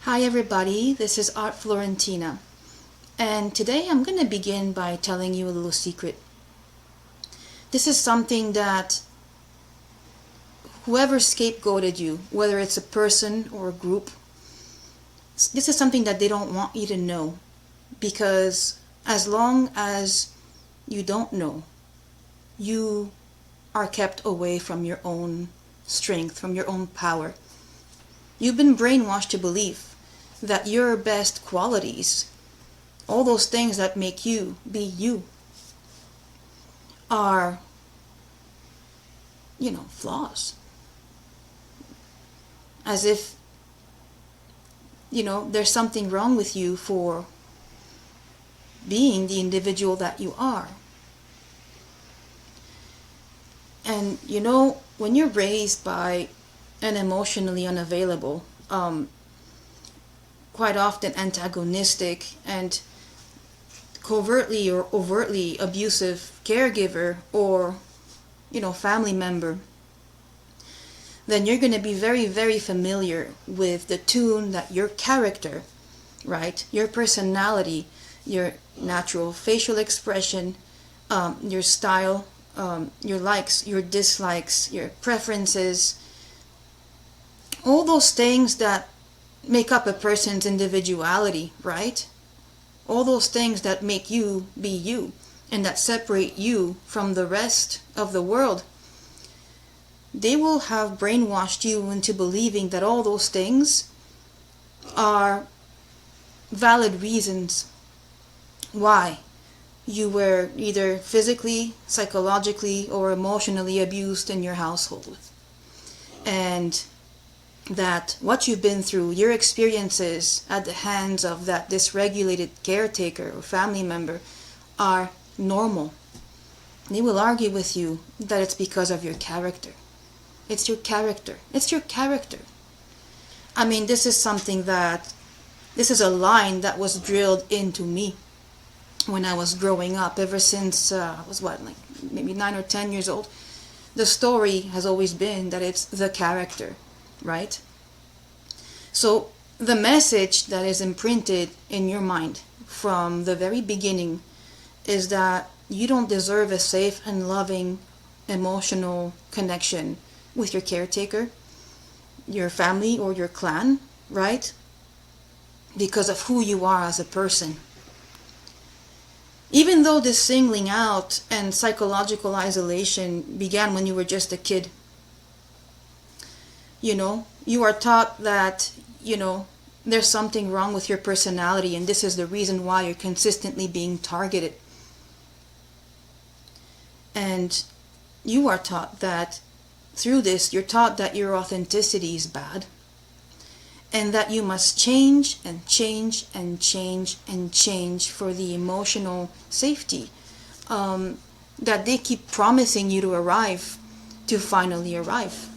Hi everybody, this is Art Florentina, and today I'm going to begin by telling you a little secret. This is something that whoever scapegoated you, whether it's a person or a group, this is something that they don't want you to know, because as long as you don't know, you are kept away from your own strength, from your own power. You've been brainwashed to believe that your best qualities, all those things that make you be you, are, flaws. As if, there's something wrong with you for being the individual that you are. And when you're raised by an emotionally unavailable, quite often antagonistic and covertly or overtly abusive caregiver or family member, then you're going to be very, very familiar with the tune that your character, right, your personality, your natural facial expression, your style, your likes, your dislikes, your preferences, all those things that make up a person's individuality, right? All those things that make you be you and that separate you from the rest of the world. They will have brainwashed you into believing that all those things are valid reasons why you were either physically, psychologically, or emotionally abused in your household. And that what you've been through, your experiences at the hands of that dysregulated caretaker or family member, are normal. They will argue with you that it's because of your character. It's your character. It's your character. I mean, this is a line that was drilled into me when I was growing up, ever since I was maybe 9 or 10 years old. The story has always been that it's the character, right? So the message that is imprinted in your mind from the very beginning is that you don't deserve a safe and loving emotional connection with your caretaker, your family, or your clan, right? Because of who you are as a person. Even though this singling out and psychological isolation began when you were just a kid, you are taught that, there's something wrong with your personality and this is the reason why you're consistently being targeted. And you are taught that through this, you're taught that your authenticity is bad and that you must change and change and change and change for the emotional safety that they keep promising you to finally arrive.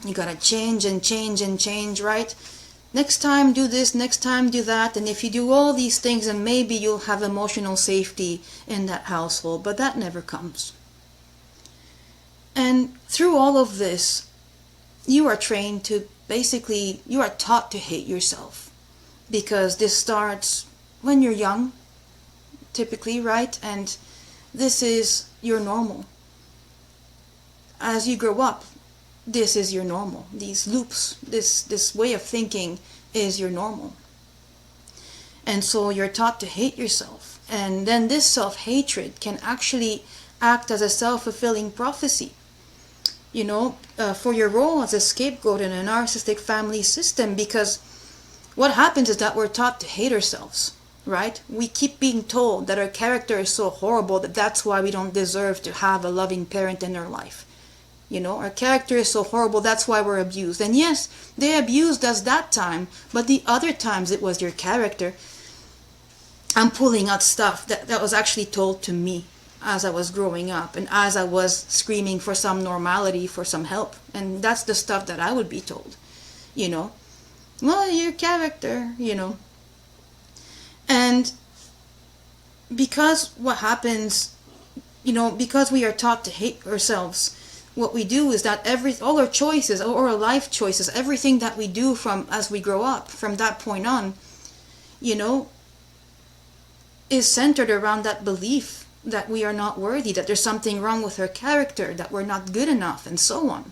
You gotta change and change and change, right? Next time do this, next time do that, and if you do all these things, then maybe you'll have emotional safety in that household, but that never comes. And through all of this, you are trained to you are taught to hate yourself, because this starts when you're young, typically, right? And this is your normal. As you grow up, this is your normal. These loops, this way of thinking is your normal. And so you're taught to hate yourself. And then this self-hatred can actually act as a self-fulfilling prophecy, for your role as a scapegoat in a narcissistic family system. Because what happens is that we're taught to hate ourselves, right? We keep being told that our character is so horrible that that's why we don't deserve to have a loving parent in our life. Our character is so horrible, that's why we're abused. And yes, they abused us that time, but the other times it was your character. I'm pulling out stuff that was actually told to me as I was growing up and as I was screaming for some normality, for some help. And that's the stuff that I would be told, well, your character, And because what happens, because we are taught to hate ourselves, what we do is that all our choices, or our life choices, everything that we do from as we grow up, from that point on, you know, is centered around that belief that we are not worthy, that there's something wrong with our character, that we're not good enough, and so on.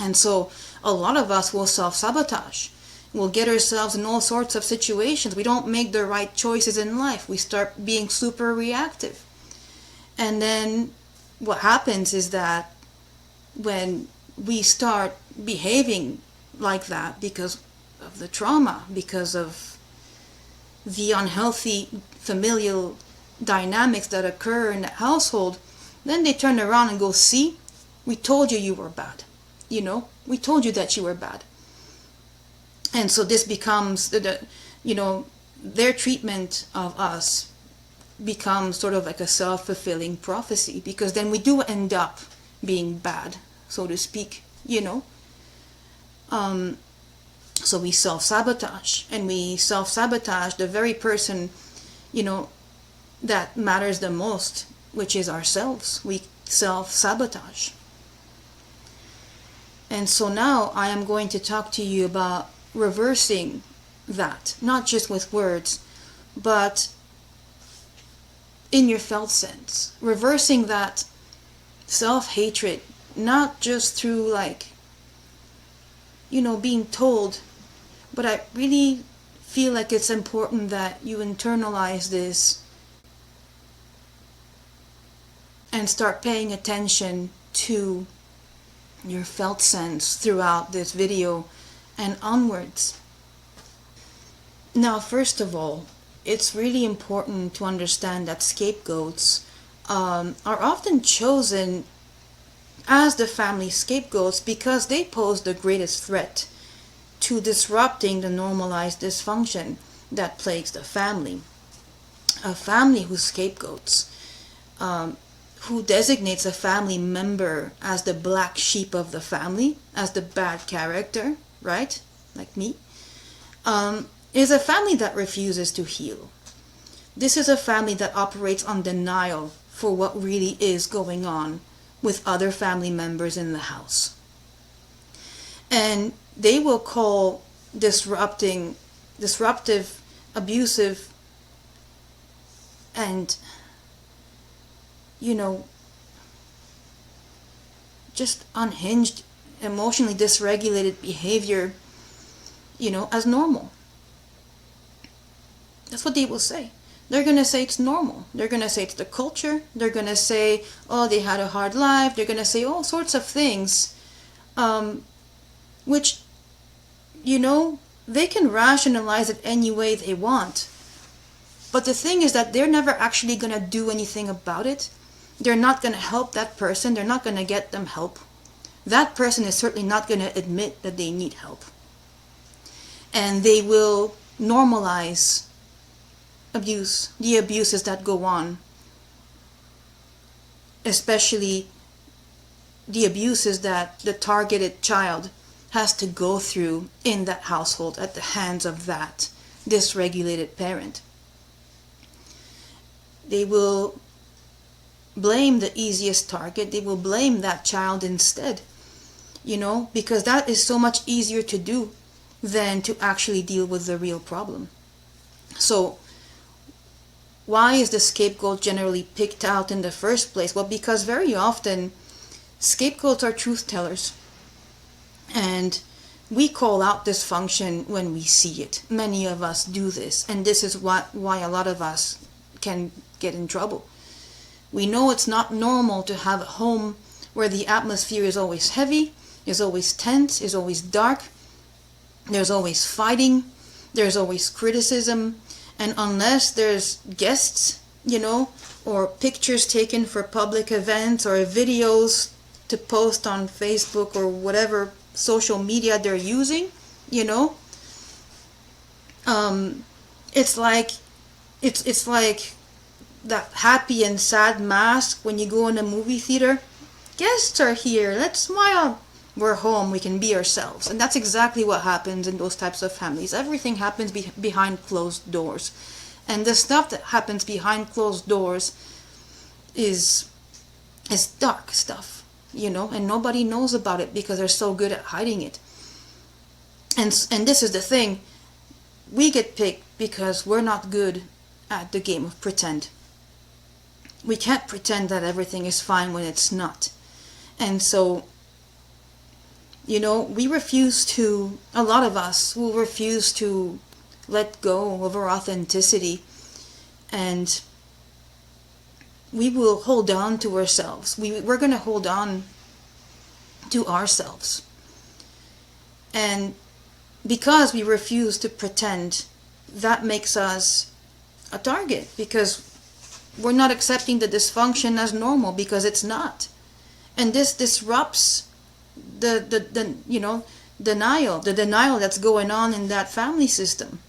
And so a lot of us will self-sabotage. We'll get ourselves in all sorts of situations. We don't make the right choices in life. We start being super reactive. And then what happens is that when we start behaving like that because of the trauma, because of the unhealthy familial dynamics that occur in the household, then they turn around and go, see, we told you were bad. You know, we told you that you were bad. And so this becomes, their treatment of us becomes sort of like a self-fulfilling prophecy, because then we do end up being bad, so to speak, So we self-sabotage, and we self-sabotage the very person, that matters the most, which is ourselves. We self-sabotage. And so now I am going to talk to you about reversing that, not just with words, but in your felt sense. Reversing that self-hatred, not just through being told, but I really feel like it's important that you internalize this and start paying attention to your felt sense throughout this video and onwards. Now, first of all, it's really important to understand that scapegoats are often chosen as the family scapegoats because they pose the greatest threat to disrupting the normalized dysfunction that plagues the family. A family whose scapegoats, who designates a family member as the black sheep of the family, as the bad character, right? Like me, is a family that refuses to heal. This is a family that operates on denial for what really is going on with other family members in the house. And they will call disruptive, abusive, and just unhinged, emotionally dysregulated behavior, as normal. That's what they will say. They're going to say it's normal. They're going to say it's the culture. They're going to say, oh, they had a hard life. They're going to say all sorts of things, which, they can rationalize it any way they want. But the thing is that they're never actually going to do anything about it. They're not going to help that person. They're not going to get them help. That person is certainly not going to admit that they need help. And they will normalize abuse, the abuses that go on, especially the abuses that the targeted child has to go through in that household at the hands of that dysregulated parent. They will blame the easiest target. They will blame that child instead, because that is so much easier to do than to actually deal with the real problem. So why is the scapegoat generally picked out in the first place? Well, because very often scapegoats are truth tellers. And we call out dysfunction when we see it. Many of us do this. And this is why a lot of us can get in trouble. We know it's not normal to have a home where the atmosphere is always heavy, is always tense, is always dark. There's always fighting. There's always criticism. And unless there's guests, or pictures taken for public events or videos to post on Facebook or whatever social media they're using, it's like that happy and sad mask when you go in a movie theater. Guests are here, let's smile. We're home, we can be ourselves. And that's exactly what happens in those types of families. Everything happens behind closed doors. And the stuff that happens behind closed doors is dark stuff. and nobody knows about it because they're so good at hiding it. And this is the thing, we get picked because we're not good at the game of pretend. We can't pretend that everything is fine when it's not. And so, we refuse to, a lot of us will refuse to let go of our authenticity, and we will hold on to ourselves. We're going to hold on to ourselves. And because we refuse to pretend, that makes us a target, because we're not accepting the dysfunction as normal, because it's not. And this disrupts the denial that's going on in that family system.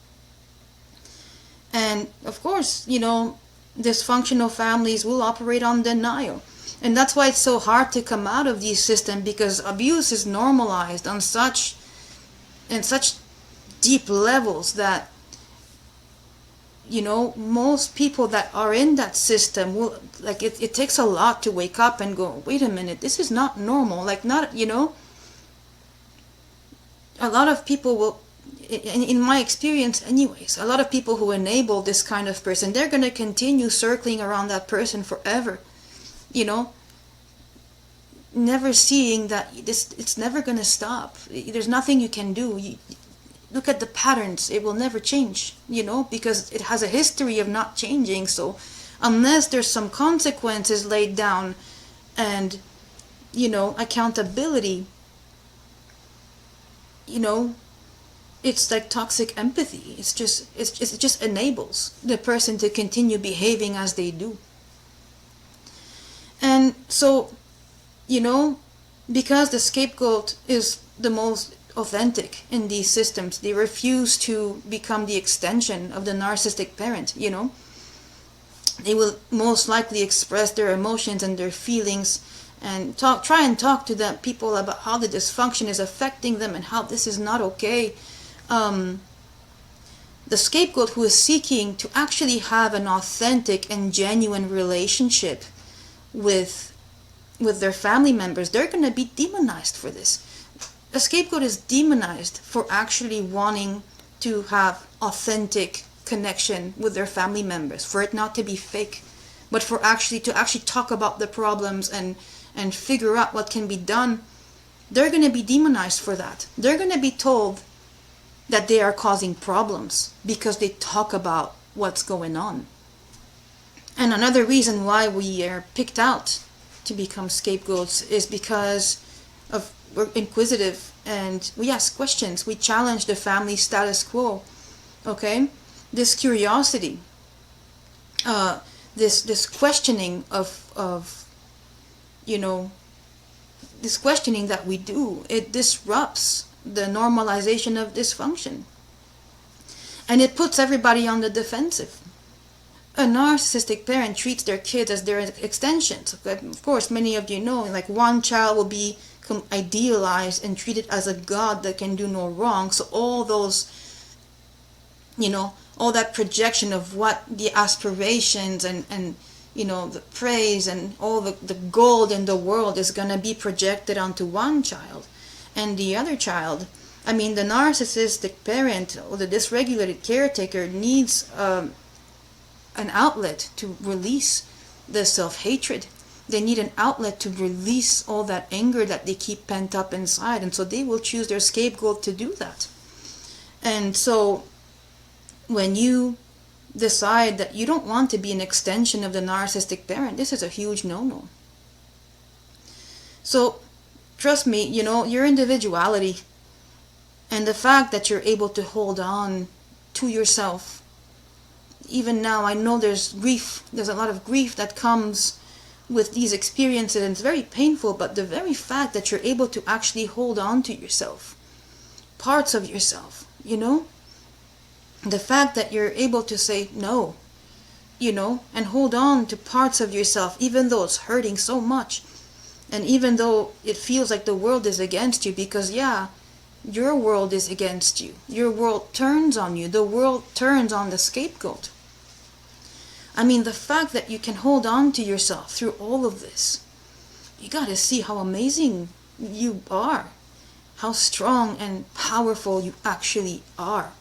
And of course, dysfunctional families will operate on denial. And that's why it's so hard to come out of these systems, because abuse is normalized on such deep levels that most people that are in that system will, like, it takes a lot to wake up and go, wait a minute, this is not normal. Like, not, a lot of people will, in my experience anyways, a lot of people who enable this kind of person, they're going to continue circling around that person forever, never seeing that it's never going to stop. There's nothing you can do. Look at the patterns, it will never change, because it has a history of not changing. So unless there's some consequences laid down and, accountability, it's like toxic empathy. It just enables the person to continue behaving as they do. And so, because the scapegoat is the most authentic in these systems, they refuse to become the extension of the narcissistic parent. They will most likely express their emotions and their feelings and try and talk to the people about how the dysfunction is affecting them and how this is not okay. The scapegoat who is seeking to actually have an authentic and genuine relationship with their family members, they're going to be demonized for this. A scapegoat is demonized for actually wanting to have authentic connection with their family members, for it not to be fake, but for actually talk about the problems and figure out what can be done. They're going to be demonized for that. They're going to be told that they are causing problems because they talk about what's going on. And another reason why we are picked out to become scapegoats is because we're inquisitive and we ask questions. We challenge the family status quo. Okay, this curiosity, this questioning of this questioning that we do, it disrupts the normalization of dysfunction, and it puts everybody on the defensive. A narcissistic parent treats their kids as their extensions. Of course, many of you know, like, one child will be idealized and treated as a god that can do no wrong. So all those, all that projection of what the aspirations and the praise and all the gold in the world is going to be projected onto one child. And the other child, the narcissistic parent or the dysregulated caretaker needs an outlet to release the self-hatred. They need an outlet to release all that anger that they keep pent up inside, and so they will choose their scapegoat to do that. And so when you decide that you don't want to be an extension of the narcissistic parent, this is a huge no-no. So trust me, your individuality and the fact that you're able to hold on to yourself. Even now, I know there's a lot of grief that comes with these experiences, and it's very painful, but the very fact that you're able to actually hold on to yourself, parts of yourself, the fact that you're able to say no, and hold on to parts of yourself, even though it's hurting so much, and even though it feels like the world is against you, because your world is against you. Your world turns on you. The world turns on the scapegoat. The fact that you can hold on to yourself through all of this, you gotta see how amazing you are, how strong and powerful you actually are,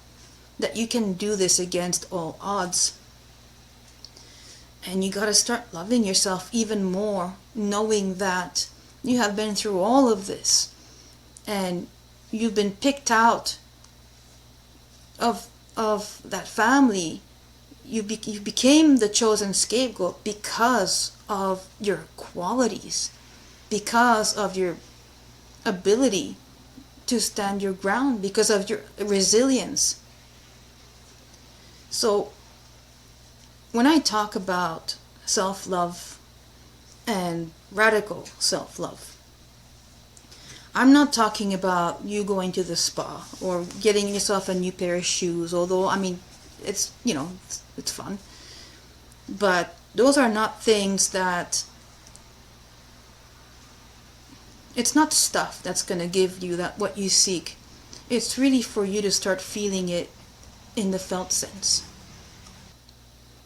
that you can do this against all odds. And you gotta start loving yourself even more, knowing that you have been through all of this and you've been picked out of that family. You became the chosen scapegoat because of your qualities, because of your ability to stand your ground, because of your resilience. So when I talk about self-love and radical self-love, I'm not talking about you going to the spa or getting yourself a new pair of shoes, although, I mean, it's, it's fun. But those are not things that, it's not stuff that's going to give you that what you seek. It's really for you to start feeling it in the felt sense.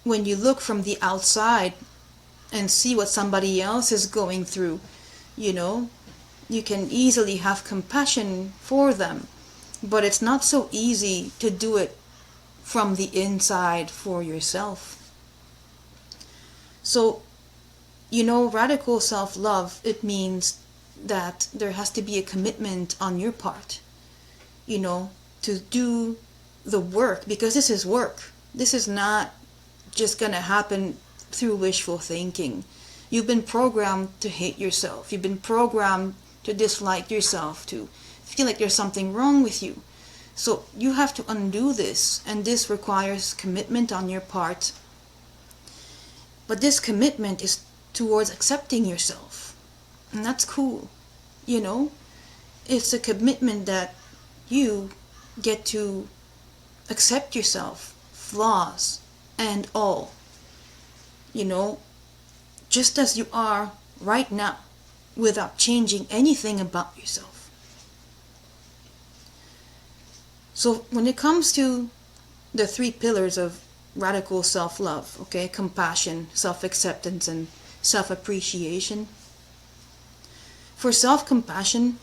When you look from the outside and see what somebody else is going through, you can easily have compassion for them. But it's not so easy to do it from the inside for yourself. So, radical self-love, it means that there has to be a commitment on your part, to do the work, because this is work. This is not just gonna happen through wishful thinking. You've been programmed to hate yourself. You've been programmed to dislike yourself, to feel like there's something wrong with you. So you have to undo this, and this requires commitment on your part. But this commitment is towards accepting yourself. And that's cool, It's a commitment that you get to accept yourself, flaws and all, just as you are right now, without changing anything about yourself. So when it comes to the 3 pillars of radical self-love, okay, compassion, self-acceptance, and self-appreciation. For self-compassion,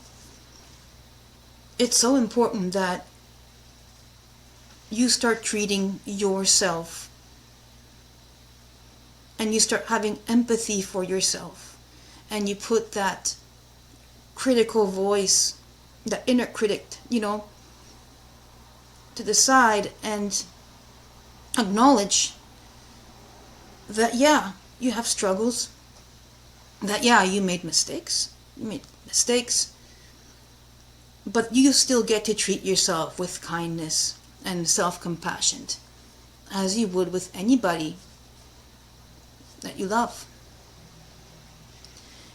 it's so important that you start treating yourself and you start having empathy for yourself, and you put that critical voice, that inner critic, to the side, and acknowledge that, yeah, you have struggles, that, yeah, you made mistakes, but you still get to treat yourself with kindness and self-compassion, as you would with anybody that you love.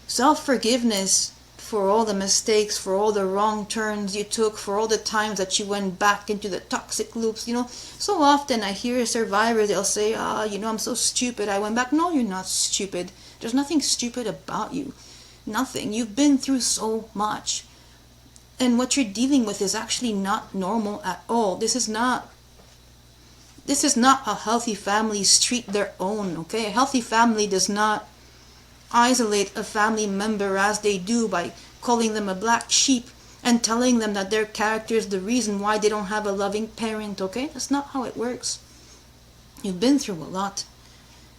Self-forgiveness for all the mistakes, for all the wrong turns you took, for all the times that you went back into the toxic loops. So often I hear survivors, they'll say, I'm so stupid, I went back. No, you're not stupid. There's nothing stupid about you. Nothing. You've been through so much. And what you're dealing with is actually not normal at all. This is not how healthy families treat their own, okay? A healthy family does not isolate a family member as they do by calling them a black sheep and telling them that their character is the reason why they don't have a loving parent, okay? That's not how it works. You've been through a lot.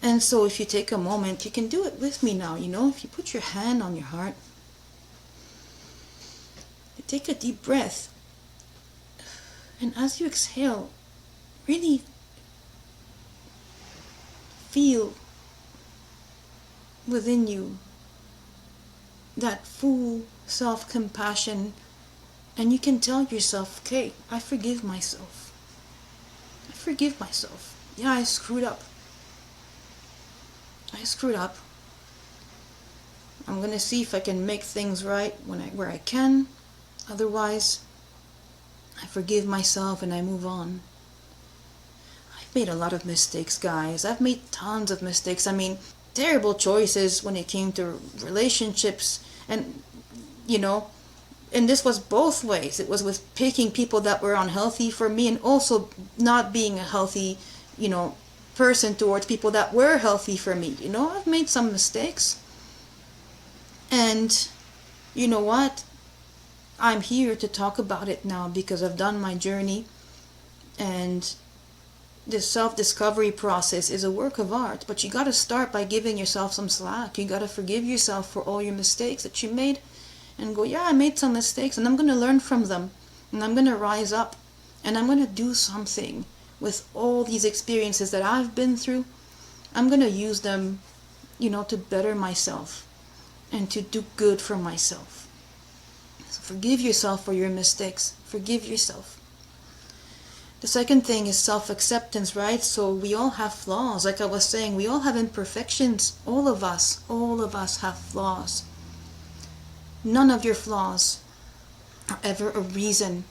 And so if you take a moment, you can do it with me now, if you put your hand on your heart, you take a deep breath, and as you exhale, really feel within you that full self-compassion, and you can tell yourself, okay, I forgive myself. Yeah, I screwed up. I'm gonna see if I can make things right where I can. Otherwise, I forgive myself and I move on. I've made a lot of mistakes, guys. I've made tons of mistakes. I mean, terrible choices when it came to relationships, and and this was both ways. It was with picking people that were unhealthy for me, and also not being a healthy person towards people that were healthy for me. I've made some mistakes, And you know what? I'm here to talk about it now because I've done my journey, and this self-discovery process is a work of art, but you got to start by giving yourself some slack. You got to forgive yourself for all your mistakes that you made and go, yeah, I made some mistakes and I'm going to learn from them, and I'm going to rise up, and I'm going to do something with all these experiences that I've been through. I'm going to use them, to better myself and to do good for myself. So forgive yourself for your mistakes. Forgive yourself. The second thing is self-acceptance, right? So we all have flaws. Like I was saying, we all have imperfections. All of us have flaws. None of your flaws are ever a reason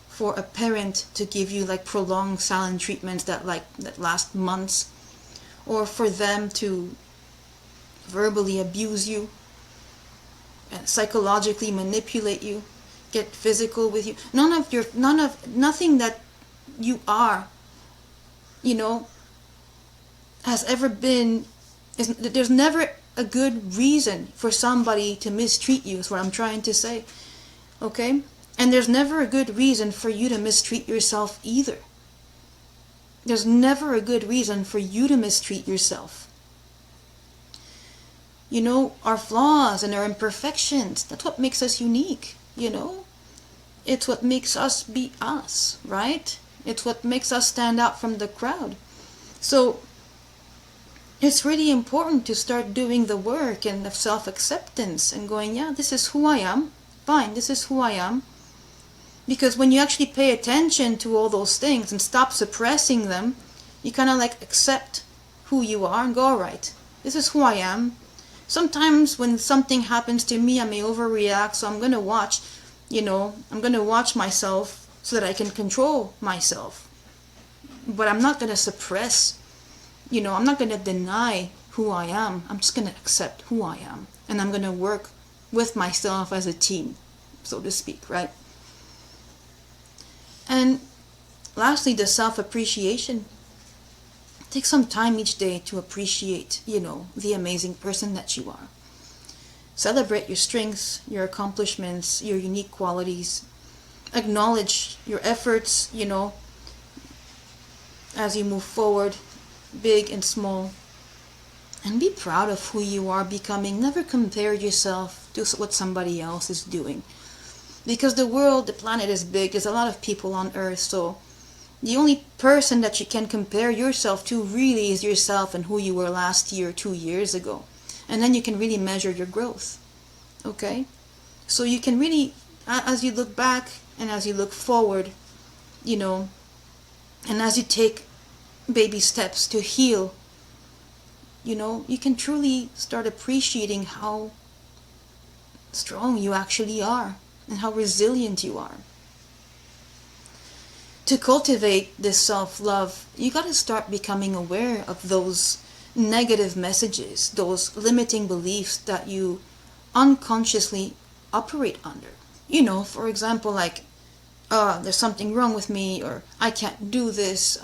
for a parent to give you like prolonged silent treatments that last months, or for them to verbally abuse you and psychologically manipulate you, get physical with you. Nothing that you are, has ever been, there's never a good reason for somebody to mistreat you, is what I'm trying to say. Okay? And there's never a good reason for you to mistreat yourself either. There's never a good reason for you to mistreat yourself. Our flaws and our imperfections, that's what makes us unique, It's what makes us be us, right? It's what makes us stand out from the crowd. So it's really important to start doing the work and the self-acceptance and going, yeah, this is who I am. Fine, this is who I am. Because when you actually pay attention to all those things and stop suppressing them, you kind of accept who you are and go, all right, this is who I am. Sometimes when something happens to me, I may overreact, so I'm going to watch, I'm going to watch myself so that I can control myself. But I'm not going to suppress, I'm not going to deny who I am. I'm just going to accept who I am. And I'm going to work with myself as a team, so to speak, right? And lastly, the self-appreciation. Take some time each day to appreciate, the amazing person that you are. Celebrate your strengths, your accomplishments, your unique qualities. Acknowledge your efforts, as you move forward, big and small. And be proud of who you are becoming. Never compare yourself to what somebody else is doing. Because the planet is big. There's a lot of people on Earth, so the only person that you can compare yourself to really is yourself and who you were last year, 2 years ago. And then you can really measure your growth. Okay? So you can really, as you look back and as you look forward, and as you take baby steps to heal, you can truly start appreciating how strong you actually are and how resilient you are. To cultivate this self-love, you got to start becoming aware of those negative messages, those limiting beliefs that you unconsciously operate under. For example, there's something wrong with me, or I can't do this,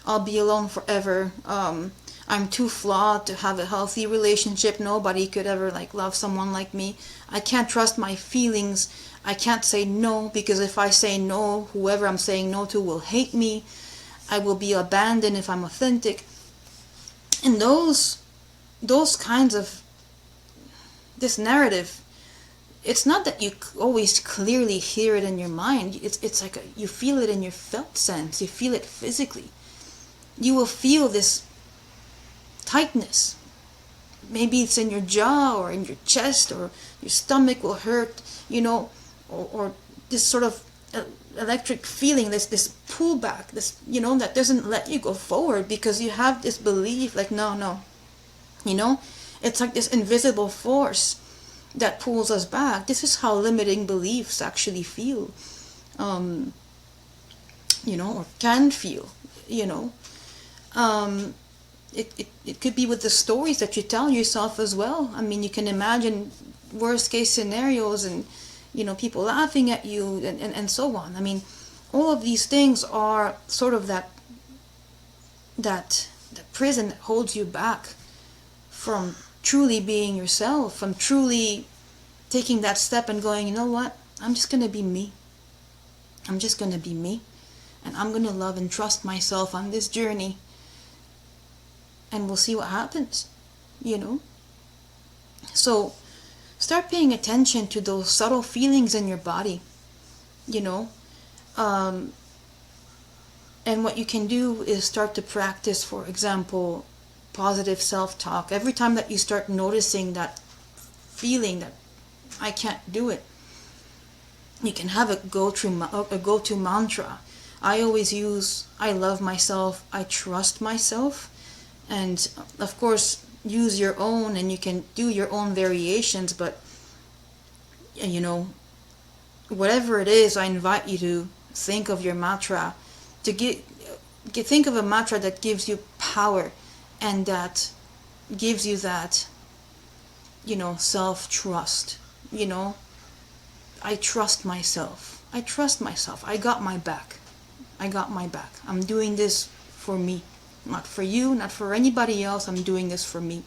I'll be alone forever, I'm too flawed to have a healthy relationship, nobody could ever love someone like me, I can't trust my feelings, I can't say no, because if I say no, whoever I'm saying no to will hate me, I will be abandoned if I'm authentic. And those kinds of, this narrative, it's not that you always clearly hear it in your mind, it's like you feel it in your felt sense, you feel it physically. You will feel this tightness. Maybe it's in your jaw or in your chest, or your stomach will hurt, or this sort of electric feeling, this pullback, this, that doesn't let you go forward because you have this belief no, it's like this invisible force that pulls us back. This is how limiting beliefs actually feel, or can feel, It could be with the stories that you tell yourself as well. I mean, you can imagine worst case scenarios and, people laughing at you and so on. I mean, all of these things are sort of that prison that holds you back from truly being yourself, from truly taking that step and going, you know what? I'm just going to be me. I'm just going to be me. And I'm going to love and trust myself on this journey. And we'll see what happens, you know? So start paying attention to those subtle feelings in your body, you know? And what you can do is start to practice, for example, positive self-talk. Every time that you start noticing that feeling that I can't do it, you can have a go-to mantra. I always use, I love myself, I trust myself, and of course use your own, and you can do your own variations, but you know, whatever it is, I invite you to think of your mantra, to think of a mantra that gives you power and that gives you that, you know, self-trust. You know, I trust myself. I trust myself. I got my back. I got my back. I'm doing this for me. Not for you, not for anybody else. I'm doing this for me.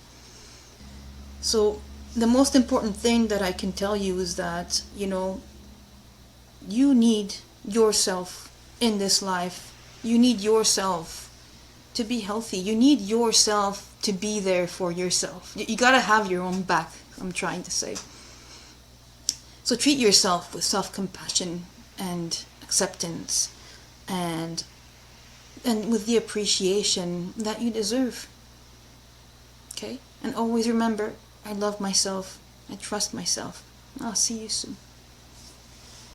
So the most important thing that I can tell you is that, you know, you need yourself in this life. You need yourself to be healthy. You need yourself to be there for yourself. You gotta have your own back, I'm trying to say. So treat yourself with self-compassion and acceptance and with the appreciation that you deserve. Okay? And always remember, I love myself. I trust myself. I'll see you soon.